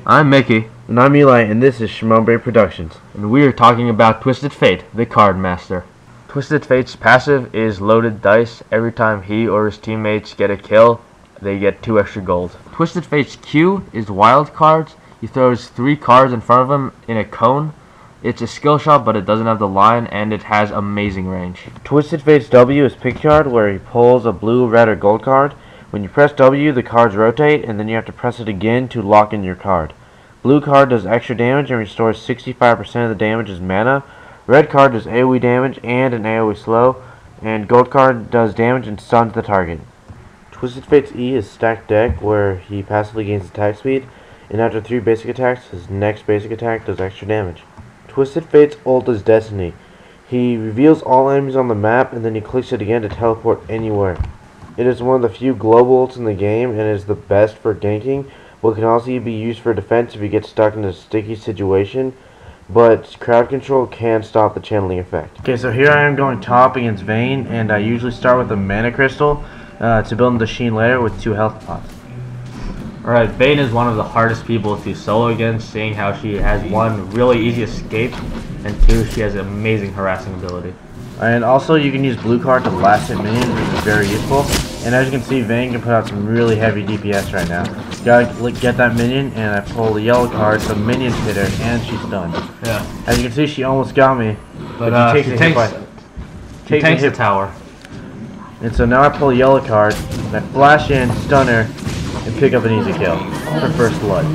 I'm Miki. And I'm Eli, and this is ShamonBabe Productions. And we are talking about Twisted Fate, the card master. Twisted Fate's passive is loaded dice. Every time he or his teammates get a kill, they get 2 extra gold. Twisted Fate's Q is wild cards. He throws 3 cards in front of him in a cone. It's a skill shot, but it doesn't have the line, and it has amazing range. Twisted Fate's W is pick card, where he pulls a blue, red, or gold card. When you press W, the cards rotate, and then you have to press it again to lock in your card. Blue card does extra damage and restores 65% of the damage as mana. Red card does AoE damage and an AoE slow. And gold card does damage and stuns the target. Twisted Fate's E is stacked deck, where he passively gains attack speed, and after 3 basic attacks, his next basic attack does extra damage. Twisted Fate's ult is Destiny. He reveals all enemies on the map, and then he clicks it again to teleport anywhere. It is one of the few global ults in the game, and is the best for ganking, but can also be used for defense if you get stuck in a sticky situation, but crowd control can stop the channeling effect. Okay, so here I am going top against Vayne, and I usually start with a mana crystal to build the Sheen layer with 2 health pots. Alright, Vayne is one of the hardest people to solo against, seeing how she has 1 really easy escape, and 2, she has an amazing harassing ability. And also you can use blue card to last hit minions, which is very useful. And as you can see, Vayne can put out some really heavy DPS right now. Gotta get that minion, and I pull the yellow card, so minions hit her, and she's stunned. Yeah. As you can see, she almost got me, but she takes the tower. And so now I pull a yellow card, and I flash in, stun her, and pick up an easy kill for first blood.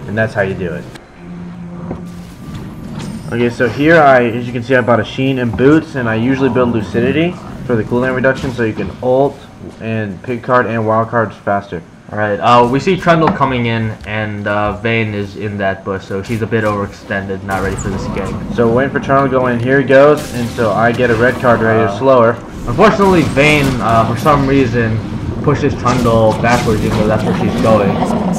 And that's how you do it. Okay, so here as you can see, I bought a Sheen and boots, and I usually build Lucidity for the cooldown reduction, so you can ult and pick card and wild cards faster. Alright, we see Trundle coming in, and Vayne is in that bush, so she's a bit overextended, not ready for this game. So waiting for Trundle to go in, here he goes, and so I get a red card ready to slow her. Unfortunately, Vayne, for some reason, pushes Trundle backwards, even though that's where she's going,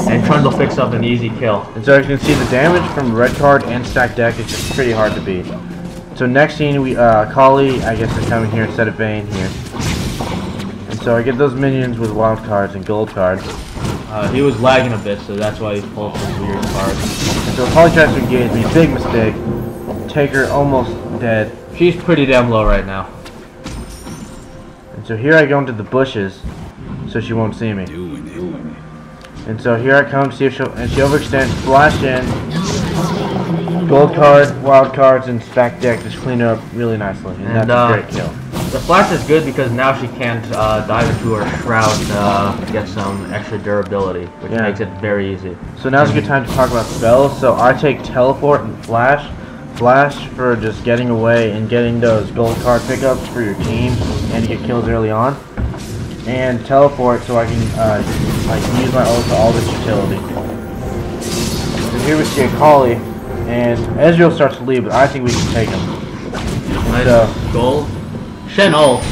and Trundle picks up an easy kill. And so as you can see, the damage from red card and stacked deck is just pretty hard to beat. So next scene, Kali, I guess, is coming here instead of Vayne here. And so I get those minions with wild cards and gold cards. He was lagging a bit, so that's why he pulled some weird cards. And so Kali tries to engage me, big mistake. Take her almost dead. She's pretty damn low right now. And so here I go into the bushes, so she won't see me. And so here I come, see if she overextends, flash in, gold card, wild cards, and stacked deck, just clean her up really nicely, and that's a great kill. The flash is good because now she can't dive into her shroud to get some extra durability, which makes it very easy. So now's a good time to talk about spells. So I take teleport and flash. Flash for just getting away and getting those gold card pickups for your team and to get kills early on. And teleport so I can use my ult to all this utility. So here we see a Kali, and Ezreal starts to leave, but I think we can take him. Nice. So, gold. Shen ult.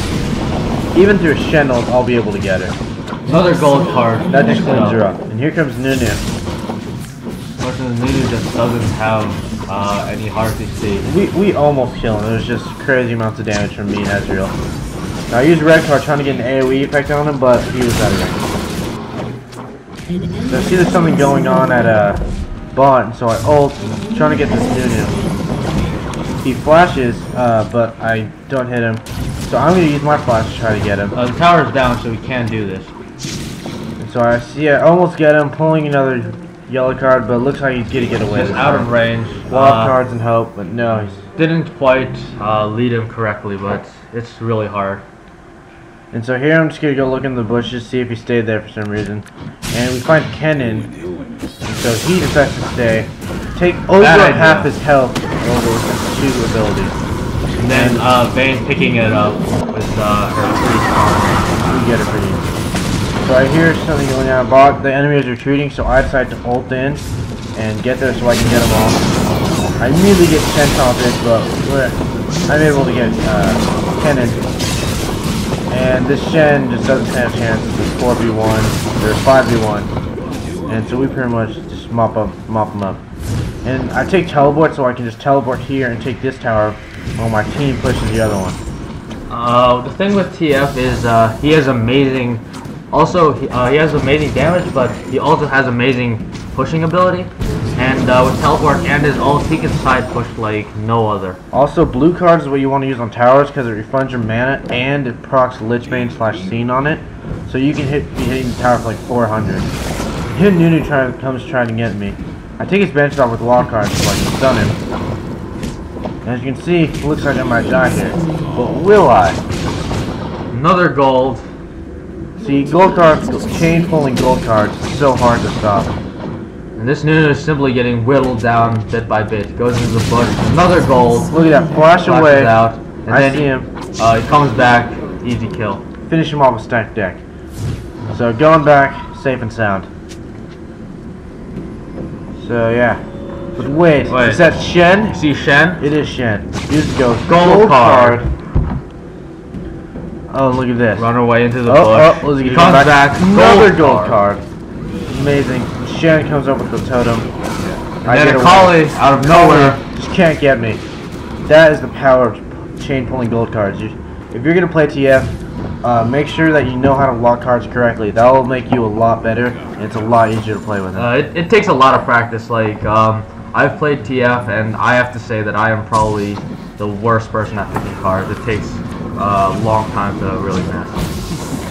Even through Shen ult, I'll be able to get her. Another gold card. That just cleans her up. And here comes Nunu. Unfortunately, Nunu just doesn't have any heart to see. We almost kill him. It was just crazy amounts of damage from me and Ezreal. Now I used red card trying to get an AoE effect on him, but he was out of range. So I see there's something going on at bot, so I ult, trying to get this Nunu. He flashes, but I don't hit him. So I'm going to use my flash to try to get him. The tower's down, so we can't do this. And so I see I almost get him, pulling another yellow card, but it looks like he's going to get away. He's out of range. Wild cards and hope, but no. Didn't quite lead him correctly, but it's really hard. And so here I'm just going to go look in the bushes, see if he stayed there for some reason. And we find Kennen, and so he decides to stay. Take over half his health over 2 abilities. And then Vayne picking it up with her pretty strong. We get it pretty easy. So I hear something going on bot. The enemy is retreating, so I decide to ult in and get there so I can get them all. I immediately get 10 topics, but I'm able to get Kennen. And this Shen just doesn't stand a chance. It's 4v1 or 5v1, and so we pretty much just mop them up. And I take teleport so I can just teleport here and take this tower while my team pushes the other one. The thing with TF is he has amazing. Also, he has amazing damage, but he also has amazing pushing ability. And with teleport and his ult, he can side push like no other. Also, blue cards is what you want to use on towers because it refunds your mana and it procs Lichbane / Scene on it. So you can be hitting the tower for like 400. Here Nunu comes trying to get me. I take his bench off with wall cards so I can stun him. As you can see, it looks like I might die here. But will I? Another gold. See, gold cards, chain pulling gold cards is so hard to stop. And this Nunu is simply getting whittled down bit by bit. Goes into the bush. Another gold. Look at that, flash away. Out, and I then see him. He comes back. Easy kill. Finish him off with stacked deck. So going back, safe and sound. So yeah. But wait, is that Shen? You see Shen? It is Shen. Use gold card. Oh, look at this. Run away into the bush. He comes back. Another gold card. Amazing. Shen comes up with the totem. And then Akali out of nowhere just can't get me. That is the power of chain pulling gold cards. If you're gonna play TF, make sure that you know how to lock cards correctly. That will make you a lot better, and it's a lot easier to play with it. It takes a lot of practice. Like I've played TF, and I have to say that I am probably the worst person at picking cards. It takes a long time to really master.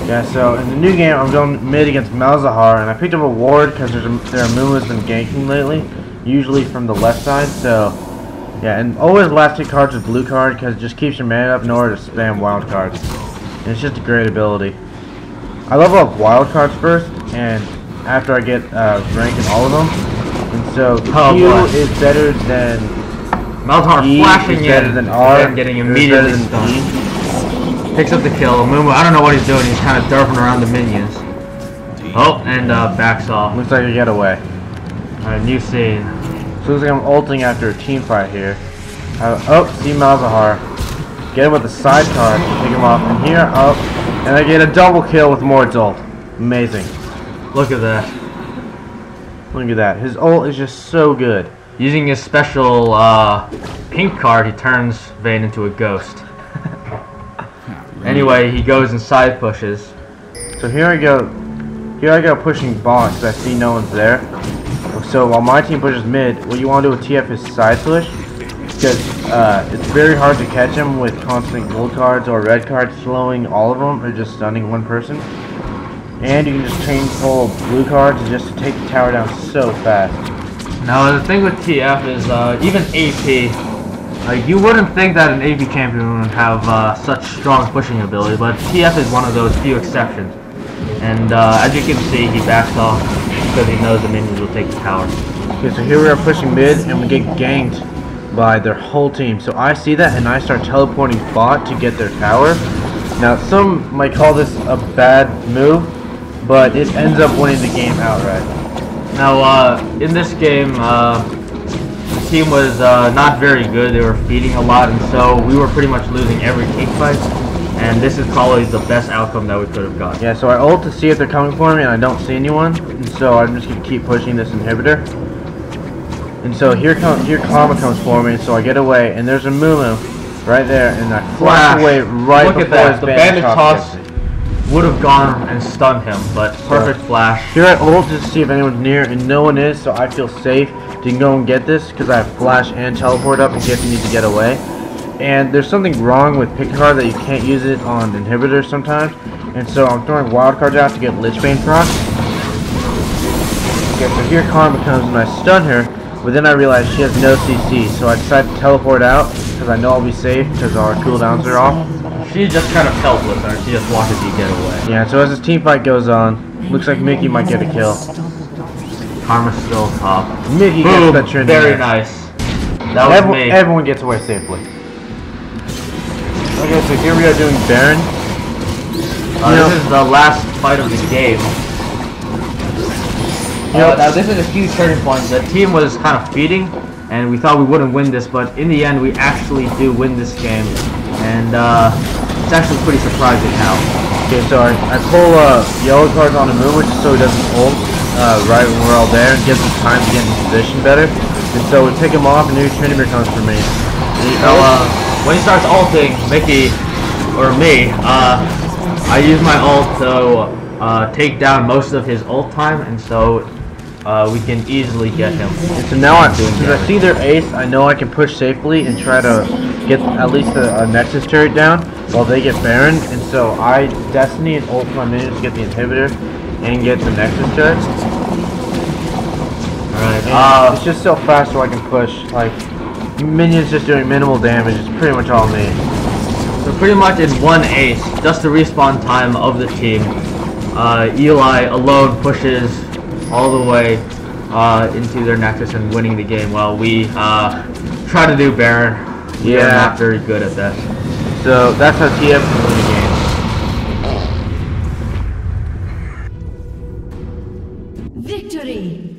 Yeah, so in the new game, I'm going mid against Malzahar, and I picked up a ward because there are Muma's been ganking lately, usually from the left side. So yeah, and always last hit cards with blue card because it just keeps your mana up in order to spam wild cards. And it's just a great ability. I level up wild cards first, and after I get rank in all of them. And so Q is better than Malzahar E, flashing is better in, than R, and getting immediately stunned. Picks up the kill. Mumu, I don't know what he's doing. He's kind of derping around the minions. Oh, and backs off. Looks like a getaway. Alright, new scene. So looks like I'm ulting after a team fight here. Oh, see Malzahar. Get him with the side card, pick him off, and here, up, and I get a double kill with Mord's ult. Amazing. Look at that. Look at that. His ult is just so good. Using his special pink card, he turns Vayne into a ghost. Anyway, he goes and side pushes. So here I go pushing bot because I see no one's there. So while my team pushes mid, what you want to do with TF is side push. Because it's very hard to catch him with constant gold cards or red cards slowing all of them or just stunning one person. And you can just chain pull blue cards just to take the tower down so fast. Now the thing with TF is even AP, you wouldn't think that an AP champion would have such strong pushing ability, but TF is one of those few exceptions. And as you can see, he backs off because he knows the minions will take the tower. Okay, so here we are pushing mid and we get ganked by their whole team. So I see that and I start teleporting bot to get their tower. Now some might call this a bad move, but it ends up winning the game outright. Now in this game, the team was not very good. They were feeding a lot, and so we were pretty much losing every team fight. And this is probably the best outcome that we could have gotten. Yeah, so I ult to see if they're coming for me, and I don't see anyone. And so I'm just gonna keep pushing this inhibitor. And so here Karma comes for me, so I get away, and there's a Mumu right there, and I flash away right Look before at that. his The bandage toss would have gone and stunned him, but perfect flash. Here I ult to see if anyone's near, and no one is, so I feel safe to go and get this because I have flash and teleport up in case you need to get away. And there's something wrong with pick card that you can't use it on inhibitors sometimes, and so I'm throwing wild cards out to get Lichbane proc. Okay, so here Karma comes and I stun her, but then I realize she has no CC, so I decide to teleport out because I know I'll be safe because our cooldowns are off. She's just kind of helpless, and she just watches you get away. Yeah, so as this team fight goes on, looks like Miki might get a kill. Karma's still top. Miki gets that Trinity. Very nice. That was me. Everyone gets away safely. Okay, so here we are doing Baron. This is the last fight of the game. Now this is a huge turning point. The team was kind of feeding, and we thought we wouldn't win this, but in the end we actually do win this game. And it's actually pretty surprising how. Okay, so I pull yellow cards on the move just so he doesn't ult right when we're all there, and gives him time to get in position better. And so we pick him off, and new Trinity comes for me. When he starts ulting, Miki, or me, I use my ult to take down most of his ult time, and so we can easily get him. And so now, since I see their ace, I know I can push safely and try to get at least a Nexus turret down while they get Baron. And so I Destiny and ult my minions to get the inhibitor and get the Nexus turret. Alright, it's just so fast so I can push. Like, minions just doing minimal damage. It's pretty much all me. so pretty much in one ace, just the respawn time of the team, Eli alone pushes all the way into their Nexus and winning the game while we try to do Baron. We are not very good at that. So that's how TF can win the game. Victory!